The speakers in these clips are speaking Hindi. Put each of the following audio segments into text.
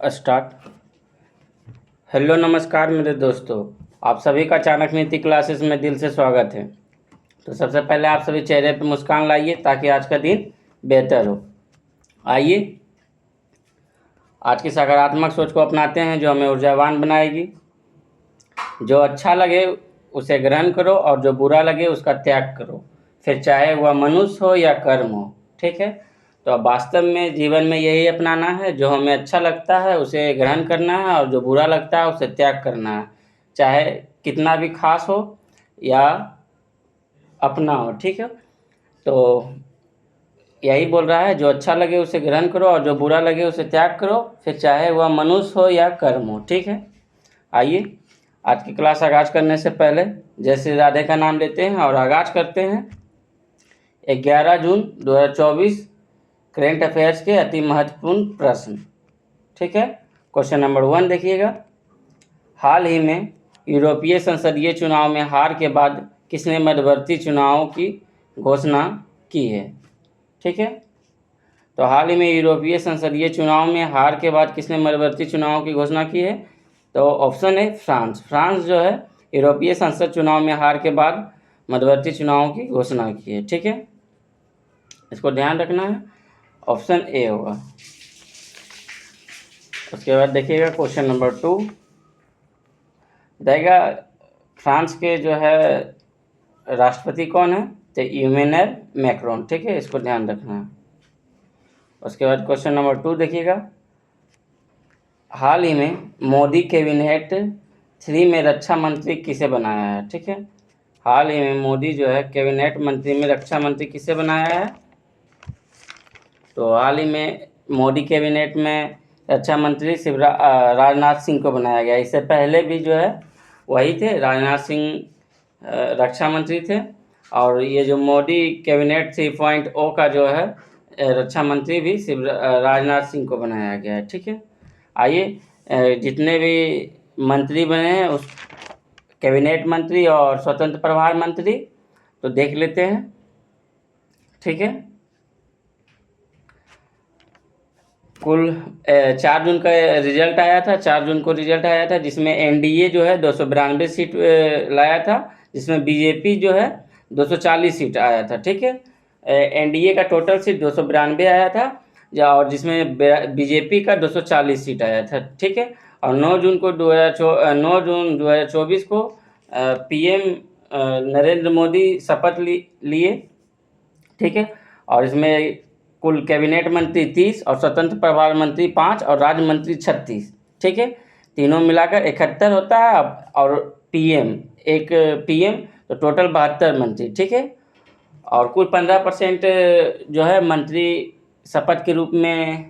स्टार्ट। हेलो नमस्कार मेरे दोस्तों, आप सभी का चाणक्य नीति क्लासेस में दिल से स्वागत है। तो सबसे पहले आप सभी चेहरे पर मुस्कान लाइए ताकि आज का दिन बेहतर हो। आइए आज की सकारात्मक सोच को अपनाते हैं जो हमें ऊर्जावान बनाएगी। जो अच्छा लगे उसे ग्रहण करो और जो बुरा लगे उसका त्याग करो, फिर चाहे वह मनुष्य हो या कर्म हो। ठीक है, तो अब वास्तव में जीवन में यही अपनाना है। जो हमें अच्छा लगता है उसे ग्रहण करना है और जो बुरा लगता है उसे त्याग करना है, चाहे कितना भी खास हो या अपना हो। ठीक है, तो यही बोल रहा है, जो अच्छा लगे उसे ग्रहण करो और जो बुरा लगे उसे त्याग करो, फिर चाहे वह मनुष्य हो या कर्म हो। ठीक है, आइए आज की क्लास आगाज करने से पहले जय श्री राधे का नाम लेते हैं और आगाज करते हैं 11 जून 2024 करेंट अफेयर्स के अति महत्वपूर्ण प्रश्न। ठीक है, क्वेश्चन नंबर 1 देखिएगा। हाल ही में यूरोपीय संसदीय चुनाव में हार के बाद किसने मध्यवर्ती चुनावों की घोषणा की है? ठीक है, तो हाल ही में यूरोपीय संसदीय चुनाव में हार के बाद किसने मध्यवर्ती चुनावों की घोषणा की है? तो ऑप्शन है फ्रांस। फ्रांस जो है यूरोपीय संसद चुनाव में हार के बाद मध्यवर्ती चुनावों की घोषणा की है। ठीक है, इसको ध्यान रखना है, ऑप्शन ए होगा। उसके बाद देखिएगा क्वेश्चन नंबर 2 देगा, फ्रांस के जो है राष्ट्रपति कौन है? तो इमैनुअल मैक्रोन। ठीक है, इसको ध्यान रखना है। उसके बाद क्वेश्चन नंबर 2 देखिएगा। हाल ही में मोदी कैबिनेट 3 में रक्षा मंत्री किसे बनाया है? ठीक है, हाल ही में मोदी जो है कैबिनेट मंत्री में रक्षा मंत्री किसे बनाया है? तो हाल ही में मोदी कैबिनेट में रक्षा मंत्री राजनाथ सिंह को बनाया गया। इससे पहले भी जो है वही थे, राजनाथ सिंह रक्षा मंत्री थे। और ये जो मोदी कैबिनेट 3.0 का जो है रक्षा मंत्री भी राजनाथ सिंह को बनाया गया है। ठीक है, आइए जितने भी मंत्री बने हैं उस कैबिनेट मंत्री और स्वतंत्र प्रभार मंत्री तो देख लेते हैं। ठीक है, कुल 4 जून का रिजल्ट आया था। 4 जून को रिजल्ट आया था जिसमें एनडीए जो है 292 सीट लाया था, जिसमें बीजेपी जो है 240 सीट आया था। ठीक है, एनडीए का टोटल सीट 292 आया था और जिसमें बीजेपी का 240 सीट आया था। ठीक है, और 9 जून 2024 को पीएम नरेंद्र मोदी शपथ लिए। ठीक है, और इसमें कुल कैबिनेट मंत्री 30 और स्वतंत्र प्रभार मंत्री 5 और राज्य मंत्री 36। ठीक है, तीनों मिलाकर 71 होता है। और पीएम तो टोटल 72 मंत्री। ठीक है, और कुल 15% जो है मंत्री शपथ के रूप में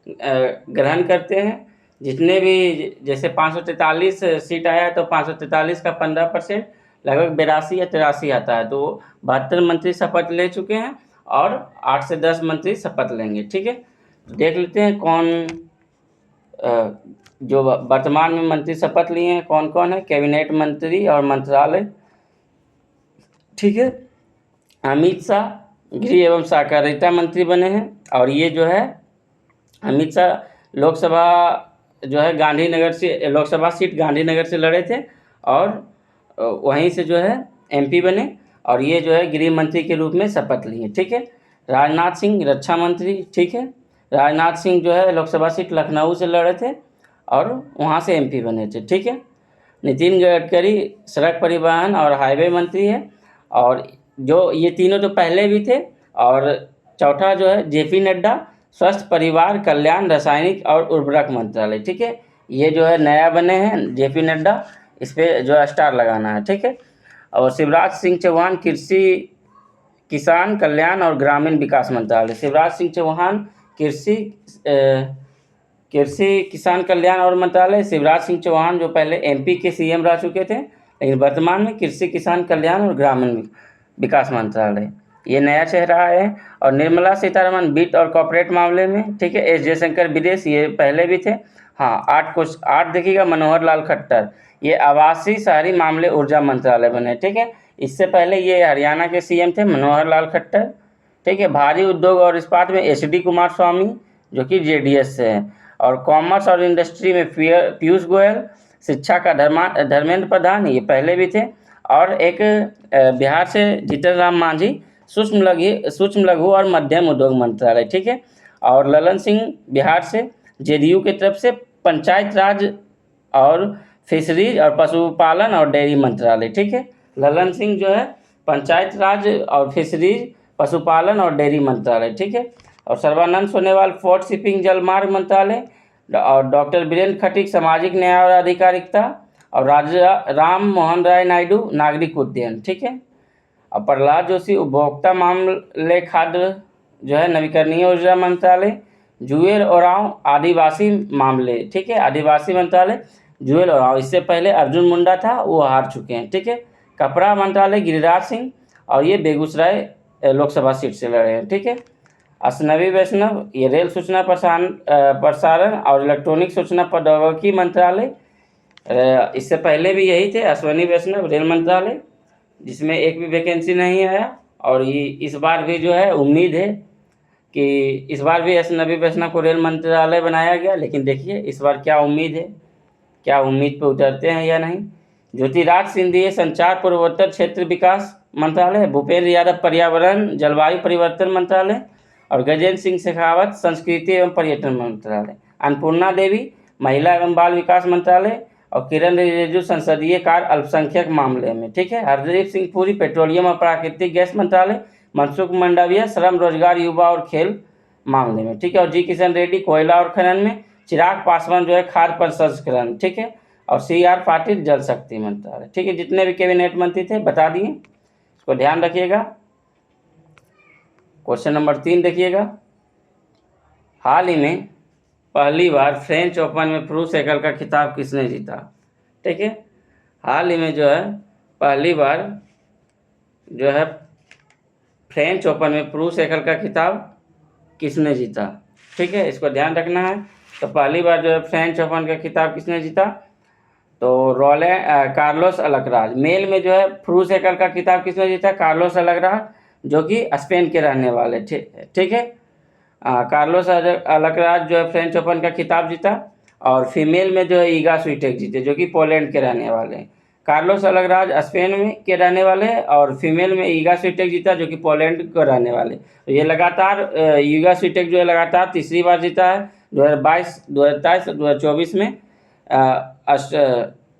ग्रहण करते हैं। जितने भी जैसे 543 सीट आया है तो 543 का 15% लगभग 82 या 83 आता है। तो 72 मंत्री शपथ ले चुके हैं और 8 से 10 मंत्री शपथ लेंगे। ठीक है, तो देख लेते हैं कौन जो वर्तमान में मंत्री शपथ लिए हैं कौन कौन है। कैबिनेट मंत्री और मंत्रालय। ठीक है, अमित शाह गृह एवं सहकारिता मंत्री बने हैं। और ये जो है अमित शाह लोकसभा जो है गांधीनगर से, लोकसभा सीट गांधीनगर से लड़े थे और वहीं से जो है एमपी बने और ये जो है गृह मंत्री के रूप में शपथ लिए। ठीक है, राजनाथ सिंह रक्षा मंत्री। ठीक है, राजनाथ सिंह जो है लोकसभा सीट लखनऊ से लड़े थे और वहाँ से एमपी बने थे। ठीक है, नितिन गडकरी सड़क परिवहन और हाईवे मंत्री है और जो ये तीनों तो पहले भी थे। और चौथा जो है जेपी नड्डा स्वास्थ्य परिवार कल्याण रासायनिक और उर्वरक मंत्रालय। ठीक है, ये जो है नया बने हैं जेपी नड्डा, इस पर जो है स्टार लगाना है। ठीक है, और शिवराज सिंह चौहान कृषि किसान कल्याण और ग्रामीण विकास मंत्रालय। शिवराज सिंह चौहान कृषि किसान कल्याण और मंत्रालय। शिवराज सिंह चौहान जो पहले एमपी के सीएम रह चुके थे लेकिन वर्तमान में कृषि किसान कल्याण और ग्रामीण विकास मंत्रालय, ये नया चेहरा है। और निर्मला सीतारमण वित्त और कॉर्पोरेट मामले में। ठीक है, एस जयशंकर विदेश, ये पहले भी थे। हाँ, 8 देखिएगा मनोहर लाल खट्टर, ये आवासीय शहरी मामले ऊर्जा मंत्रालय बने। ठीक है, इससे पहले ये हरियाणा के सीएम थे मनोहर लाल खट्टर। ठीक है, भारी उद्योग और इस्पात में एचडी कुमार स्वामी जो कि जेडीएस से हैं। और कॉमर्स और इंडस्ट्री में पीयूष गोयल, शिक्षा का धर्मेंद्र प्रधान, ये पहले भी थे। और एक बिहार से जीतन राम मांझी, सूक्ष्म लघु और मध्यम उद्योग मंत्रालय, ठीक है। और ललन सिंह बिहार से जेडीयू की तरफ से पंचायत राज और फिशरीज और पशुपालन और डेयरी मंत्रालय, ठीक है। ललन सिंह जो है पंचायत राज और फिशरीज, पशुपालन और डेयरी मंत्रालय, ठीक है। और सर्बानंद सोनोवाल पोर्ट शिपिंग जलमार्ग मंत्रालय, और डॉक्टर बीरेंद्र खटीक सामाजिक न्याय और अधिकारिता, और राजा राम मोहन राय नायडू नागरिक उड्डयन, ठीक है। और प्रहलाद जोशी उपभोक्ता मामले, खाद्य जो है नवीकरणीय ऊर्जा मंत्रालय, जुएल ओरांव आदिवासी मामले, ठीक है, आदिवासी मंत्रालय जुएल ओरांव। इससे पहले अर्जुन मुंडा था, वो हार चुके हैं, ठीक है। कपड़ा मंत्रालय गिरिराज सिंह, और ये बेगूसराय लोकसभा सीट से लड़े हैं, ठीक है। अश्विनी वैष्णव ये रेल सूचना प्रसारण और इलेक्ट्रॉनिक सूचना प्रौद्योगिकी मंत्रालय, इससे पहले भी यही थे अश्विनी वैष्णव रेल मंत्रालय, जिसमें एक भी वैकेंसी नहीं आया। और ये इस बार भी जो है उम्मीद है कि इस बार भी अश्विनी वैष्णव को रेल मंत्रालय बनाया गया, लेकिन देखिए इस बार क्या उम्मीद है, क्या उम्मीद पे उतरते हैं या नहीं। ज्योतिराज सिंधिया संचार पूर्वोत्तर क्षेत्र विकास मंत्रालय, भूपेंद्र यादव पर्यावरण जलवायु परिवर्तन मंत्रालय, और गजेंद्र सिंह शेखावत संस्कृति एवं पर्यटन मंत्रालय, अन्नपूर्णा देवी महिला एवं बाल विकास मंत्रालय, और किरण रिजिजू संसदीय कार्य अल्पसंख्यक मामले में, ठीक है। हरदीप सिंह पुरी पेट्रोलियम और प्राकृतिक गैस मंत्रालय, मनसुख मंडाविया श्रम रोजगार युवा और खेल मामले में, ठीक है। और जी किशन रेड्डी कोयला और खनन में, चिराग पासवान जो है खाद्य प्रसंस्करण, ठीक है। और CR पाटिल जल शक्ति मंत्रालय, ठीक है। जितने भी कैबिनेट मंत्री थे बता दिए, इसको ध्यान रखिएगा। क्वेश्चन नंबर 3 देखिएगा, हाल ही में पहली बार फ्रेंच ओपन में पुरुष एकल का खिताब किसने जीता, ठीक है। हाल ही में जो है पहली बार जो है फ्रेंच ओपन में पुरुष एकल का खिताब किसने जीता, ठीक है, इसको ध्यान रखना है। तो पहली बार जो है फ्रेंच ओपन का खिताब किसने जीता, तो कार्लोस अल्कराज। मेल में जो है पुरुष एकल का खिताब किसने जीता, कार्लोस अल्कराज, जो कि स्पेन के रहने वाले, ठीक है। कार्लोस अल्कराज जो है फ्रेंच ओपन का खिताब जीता। और फीमेल में जो है ईगा स्विटेक जीते, जो कि पोलैंड के रहने वाले हैं। कार्लोस अल्कराज स्पेन में के रहने वाले हैं, और फीमेल में ईगा स्विटेक जीता, जो कि पोलैंड के रहने वाले। तो ये लगातार ईगा स्विटेक जो है लगातार तीसरी बार जीता है, 2022, 2023 और 2024 में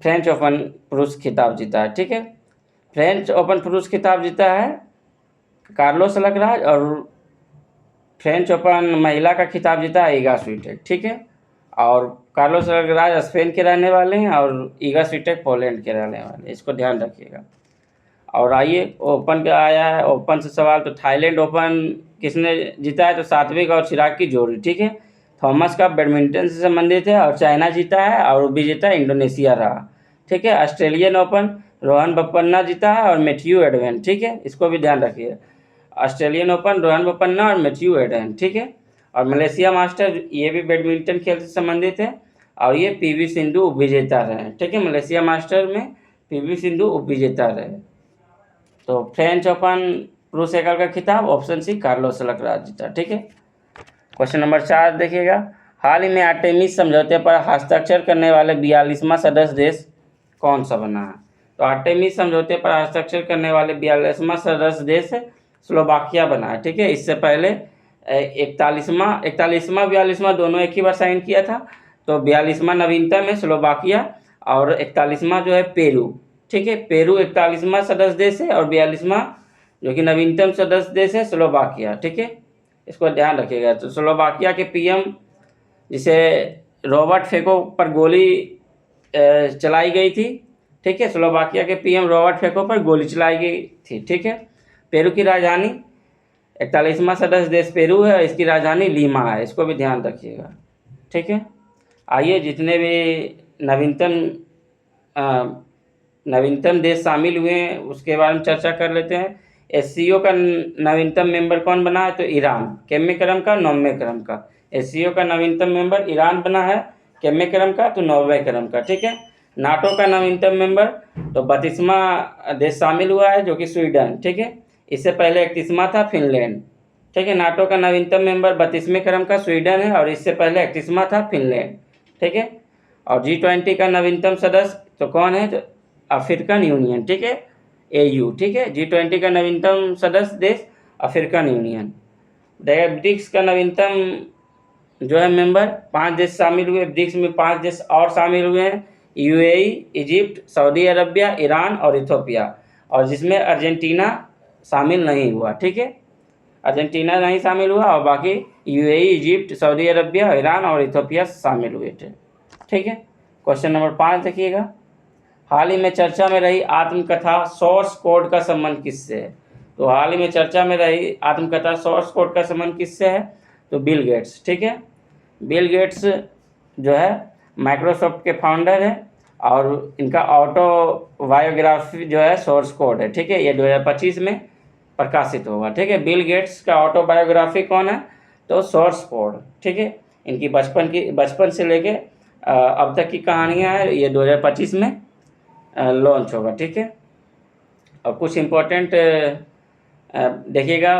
फ्रेंच ओपन पुरुष खिताब जीता है, ठीक है। फ्रेंच ओपन पुरुष खिताब जीता है कार्लोस अल्कराज, और फ्रेंच ओपन महिला का खिताब जीता है ईगा स्विटेक, ठीक है। और कार्लोस अल्कराज स्पेन के रहने वाले हैं, और ईगा स्विटेक पोलैंड के रहने वाले हैं, इसको ध्यान रखिएगा। और आइए ओपन का आया है, ओपन से सवाल। तो थाईलैंड ओपन किसने जीता है, तो सात्विक और चिराग की जोड़ी, ठीक है। थॉमस कप बैडमिंटन से संबंधित है, और चाइना जीता है, और विजेता इंडोनेशिया रहा, ठीक है। ऑस्ट्रेलियन ओपन रोहन बोपन्ना जीता है, और मैथ्यू एडवेन, ठीक है, इसको भी ध्यान रखिए। ऑस्ट्रेलियन ओपन रोहन बोपन्ना और मैथ्यू एडवेन, ठीक है। और मलेशिया मास्टर ये भी बैडमिंटन खेल से संबंधित है, और ये PV सिंधु उपविजेता रहे, ठीक है। मलेशिया मास्टर में PV सिंधु उपविजेता रहे। तो फ्रेंच ओपन पुरुष एकल का खिताब ऑप्शन सी कार्लोस अल्कराज जीता, ठीक है। क्वेश्चन नंबर 4 देखिएगा, हाल ही में आर्टेमिस समझौते पर हस्ताक्षर करने वाले 42वां सदस्य देश कौन सा बना है। तो आर्टेमिस समझौते पर हस्ताक्षर करने वाले 42वां सदस्य देश स्लोवाकिया बना है, ठीक है। इससे पहले 41वां दोनों एक ही बार साइन किया था। तो 42वां नवीनतम है स्लोवाकिया, और 41वां जो है पेरू, ठीक है। पेरू 41वां सदस्य देश है, और 42वां जो कि नवीनतम सदस्य देश है स्लोवाकिया, ठीक है, इसको ध्यान रखिएगा। तो स्लोवाकिया के PM जिसे रॉबर्ट फेको पर गोली चलाई गई थी, ठीक है। स्लोवाकिया के PM रॉबर्ट फेको पर गोली चलाई गई थी, ठीक है। पेरू की राजधानी 41वां सदस्य देश पेरू है, इसकी राजधानी लीमा है, इसको भी ध्यान रखिएगा, ठीक है। आइए जितने भी नवीनतम देश शामिल हुए हैं उसके बारे में चर्चा कर लेते हैं। SCO का नवीनतम मेंबर कौन बना है, तो ईरान, कितवें क्रम का, 9वें क्रम का। SCO का नवीनतम मेंबर ईरान बना है, कितवें क्रम का, तो 9वें क्रम का, ठीक है। नाटो का नवीनतम मेंबर तो 32वां देश शामिल हुआ है, जो कि स्वीडन, ठीक है। इससे पहले 31वां था फिनलैंड, ठीक है। नाटो का नवीनतम मेंबर 32वें क्रम का स्वीडन है और इससे पहले 31वां था फिनलैंड। ठीक है। और G20 का नवीनतम सदस्य तो कौन है? तो अफ्रीकन यूनियन। ठीक है, AU। ठीक है। G20 का नवीनतम सदस्य देश अफ्रीकन यूनियन। ब्रिक्स का नवीनतम जो है मेंबर 5 देश शामिल हुए। ब्रिक्स में 5 देश और शामिल हुए हैं, UAE, Egypt, Saudi Arabia, Iran और इथोपिया, और जिसमें अर्जेंटीना शामिल नहीं हुआ। ठीक है, अर्जेंटीना नहीं शामिल हुआ और बाकी UAE, Egypt, Saudi Arabia, Iran और इथोपिया शामिल हुए थे। ठीक है। क्वेश्चन नंबर 5 देखिएगा, हाल ही में चर्चा में रही आत्मकथा सोर्स कोड का संबंध किससे है? तो हाल ही में चर्चा में रही आत्मकथा सोर्स कोड का संबंध किससे है? तो बिल गेट्स। ठीक है, बिल गेट्स जो है माइक्रोसॉफ्ट के फाउंडर है और इनका ऑटो बायोग्राफी जो है सोर्स कोड है। ठीक है, ये 2025 में प्रकाशित होगा। ठीक है, बिल गेट्स का ऑटो बायोग्राफी कौन है? तो सोर्स कोड। ठीक है, इनकी बचपन से लेके अब तक की कहानियाँ है, ये 2025 में लॉन्च होगा। ठीक है, और कुछ इम्पोर्टेंट देखिएगा,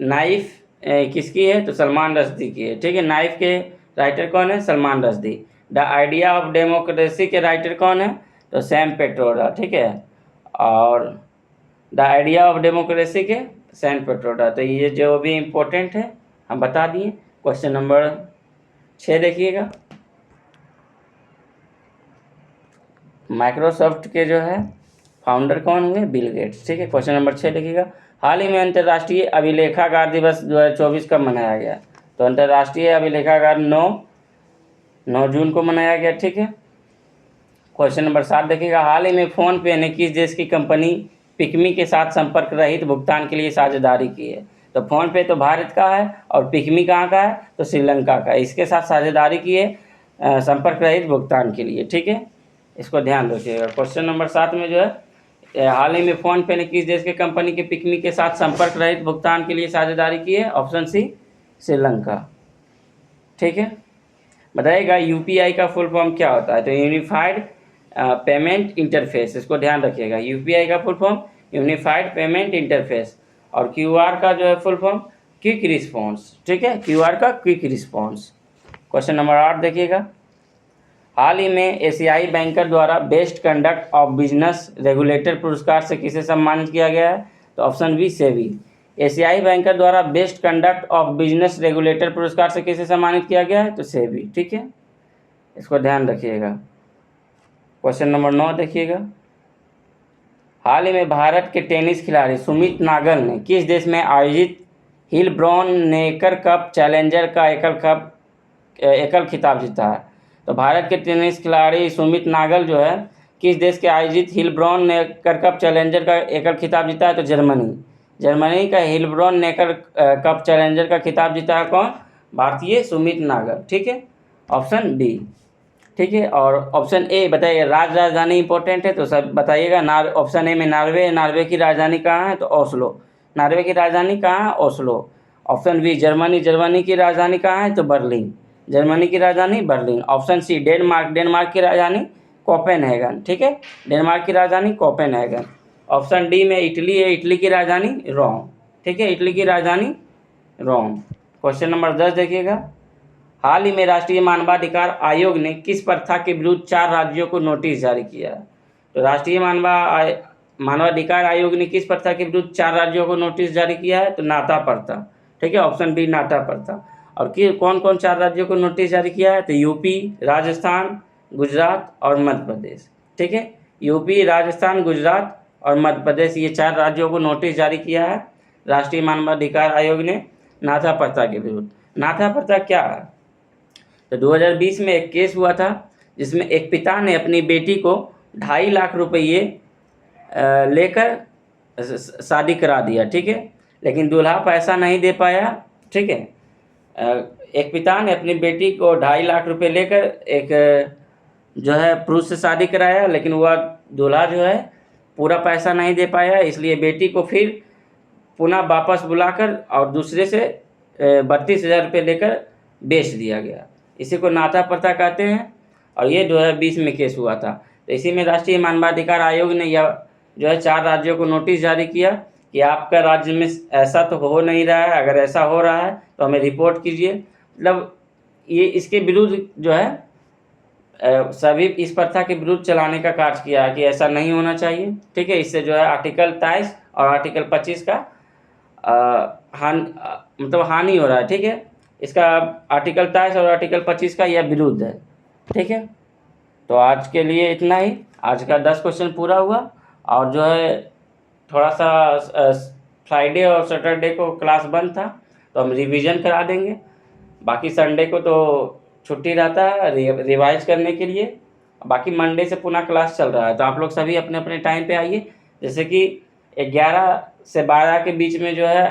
नाइफ किसकी है? तो सलमान रश्दी की है। ठीक है, नाइफ के राइटर कौन है? Salman Rushdie. The idea of democracy के राइटर कौन है? तो सैम पेट्रोडा। ठीक है, और द आइडिया ऑफ डेमोक्रेसी के सैम पेट्रोडा। तो ये जो भी इम्पोर्टेंट है हम बता दिए। क्वेश्चन नंबर 6 देखिएगा, माइक्रोसॉफ्ट के जो है फाउंडर कौन हुए? Bill Gates. ठीक है, क्वेश्चन नंबर 6 देखिएगा, हाल ही में अंतर्राष्ट्रीय अभिलेखागार दिवस 2024 कब मनाया गया? तो अंतर्राष्ट्रीय अभिलेखागार 9 जून को मनाया गया। ठीक है, क्वेश्चन नंबर 7 देखिएगा, हाल ही में फ़ोन पे ने किस देश की कंपनी पिकमी के साथ संपर्क रहित भुगतान के लिए साझेदारी की है? तो फ़ोन पे तो भारत का है और पिकमी कहाँ का है? तो श्रीलंका का। इसके साथ साझेदारी की है संपर्क रहित भुगतान के लिए। ठीक है, इसको ध्यान रखिएगा। क्वेश्चन नंबर 7 में जो है हाल ही में फ़ोन पे ने किस देश के कंपनी के पिकमी के साथ संपर्क रहित भुगतान के लिए साझेदारी की है? Option C, Sri Lanka. ठीक है, बताइएगा UPI का फुल फॉर्म क्या होता है? तो यूनिफाइड पेमेंट इंटरफेस। इसको ध्यान रखिएगा, UPI का full form unified payment interface. और QR का जो है फुल फॉर्म क्विक रिस्पॉन्स। ठीक है, QR का क्विक रिस्पॉन्स। क्वेश्चन नंबर 8 देखिएगा, हाल ही में एशियाई बैंकर द्वारा best conduct of business regulator पुरस्कार से किसे सम्मानित किया गया है? तो ऑप्शन बी, सेबी। एशियाई बैंकर द्वारा best conduct of business regulator पुरस्कार से किसे सम्मानित किया गया है? तो सेबी। ठीक है, इसको ध्यान रखिएगा। क्वेश्चन नंबर 9 देखिएगा, हाल ही में भारत के टेनिस खिलाड़ी सुमित नागल ने किस देश में आयोजित हिलब्रॉन नेकर कप चैलेंजर का एकल खिताब जीता है? तो भारत के टेनिस खिलाड़ी सुमित नागल जो है किस देश के आयोजित हिलब्रॉन नेकर कप चैलेंजर का एकल खिताब जीता है? तो जर्मनी का हिलब्रॉन नेकर कप चैलेंजर का खिताब जीता है कौन? भारतीय सुमित नागल। ठीक है, ऑप्शन डी। ठीक है, और ऑप्शन ए बताइए, राजधानी इंपॉर्टेंट है तो सब बताइएगा। ऑप्शन ए में नार्वे की राजधानी कहाँ है? तो ओस्लो। नार्वे की राजधानी कहाँ है? ओस्लो। ऑप्शन बी, जर्मनी की राजधानी कहाँ है? तो बर्लिन। जर्मनी की राजधानी बर्लिन। ऑप्शन सी, डेनमार्क की राजधानी कोपेनहेगन। ठीक है, डेनमार्क की राजधानी कोपेनहेगन। ऑप्शन डी में इटली है, इटली की राजधानी रोम। ठीक है, इटली की राजधानी रोम। क्वेश्चन नंबर 10 देखिएगा, हाल ही में राष्ट्रीय मानवाधिकार आयोग ने किस प्रथा के विरुद्ध 4 राज्यों को नोटिस जारी किया है? तो राष्ट्रीय मानवाधिकार आयोग ने किस प्रथा के विरुद्ध 4 राज्यों को नोटिस जारी किया है? तो नाता प्रथा। ठीक है, ऑप्शन बी, नाता प्रथा। और कौन कौन 4 राज्यों को नोटिस जारी किया है? तो यूपी, राजस्थान, गुजरात और मध्य प्रदेश। ठीक है, यूपी, राजस्थान, गुजरात और मध्य प्रदेश, ये 4 राज्यों को नोटिस जारी किया है राष्ट्रीय मानवाधिकार आयोग ने नाथा प्रथा के विरुद्ध। नाथा प्रथा क्या है? तो 2020 में एक केस हुआ था जिसमें एक पिता ने अपनी बेटी को 2.5 लाख रुपये लेकर शादी करा दिया। ठीक है, लेकिन दूल्हा पैसा नहीं दे पाया। ठीक है, एक पिता ने अपनी बेटी को 2.5 लाख रुपये लेकर एक जो है पुरुष से शादी कराया, लेकिन वह दूल्हा जो है पूरा पैसा नहीं दे पाया, इसलिए बेटी को फिर पुनः वापस बुलाकर और दूसरे से 32,000 रुपये लेकर बेच दिया गया। इसी को नाथा प्रथा कहते हैं और ये 2020 में केस हुआ था। तो इसी में राष्ट्रीय मानवाधिकार आयोग ने यह जो है 4 राज्यों को नोटिस जारी किया कि आपका राज्य में ऐसा तो हो नहीं रहा है, अगर ऐसा हो रहा है तो हमें रिपोर्ट कीजिए। मतलब ये इसके विरुद्ध जो है सभी इस प्रथा के विरुद्ध चलाने का कार्य किया है कि ऐसा नहीं होना चाहिए। ठीक है, इससे जो है आर्टिकल 23 और आर्टिकल 25 का मतलब हानि हो रहा है। ठीक है, इसका आर्टिकल 23 और आर्टिकल 25 का यह विरुद्ध है। ठीक है, तो आज के लिए इतना ही। आज का 10 क्वेश्चन पूरा हुआ, और जो है थोड़ा सा फ्राइडे और सैटरडे को क्लास बंद था तो हम रिवीजन करा देंगे। बाकी संडे को तो छुट्टी रहता है रिवाइज करने के लिए। बाकी मंडे से पुनः क्लास चल रहा है, तो आप लोग सभी अपने अपने टाइम पे आइए। जैसे कि 11 से 12 के बीच में जो है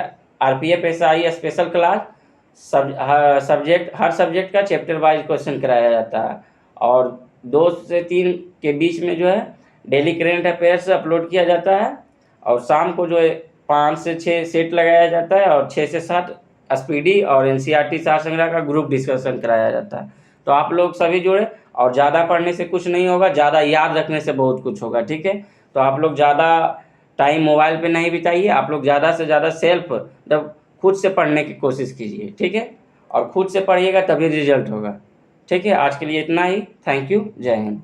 RPF SI स्पेशल क्लास हर सब्जेक्ट का चैप्टर वाइज क्वेश्चन कराया जाता है, और 2 से 3 के बीच में जो है डेली करेंट अफेयर्स अपलोड किया जाता है, और शाम को जो है 5 से 6 सेट लगाया जाता है, और 6 से 7 SPD और NCERT सार संग्रह का ग्रुप डिस्कशन कराया जाता है। तो आप लोग सभी जुड़े, और ज़्यादा पढ़ने से कुछ नहीं होगा, ज़्यादा याद रखने से बहुत कुछ होगा। ठीक है, तो आप लोग ज़्यादा टाइम मोबाइल पे नहीं बिताइए, आप लोग ज़्यादा से ज़्यादा सेल्फ मतलब खुद से पढ़ने की कोशिश कीजिए। ठीक है, और खुद से पढ़िएगा तभी रिजल्ट होगा। ठीक है, आज के लिए इतना ही। थैंक यू, जय हिंद।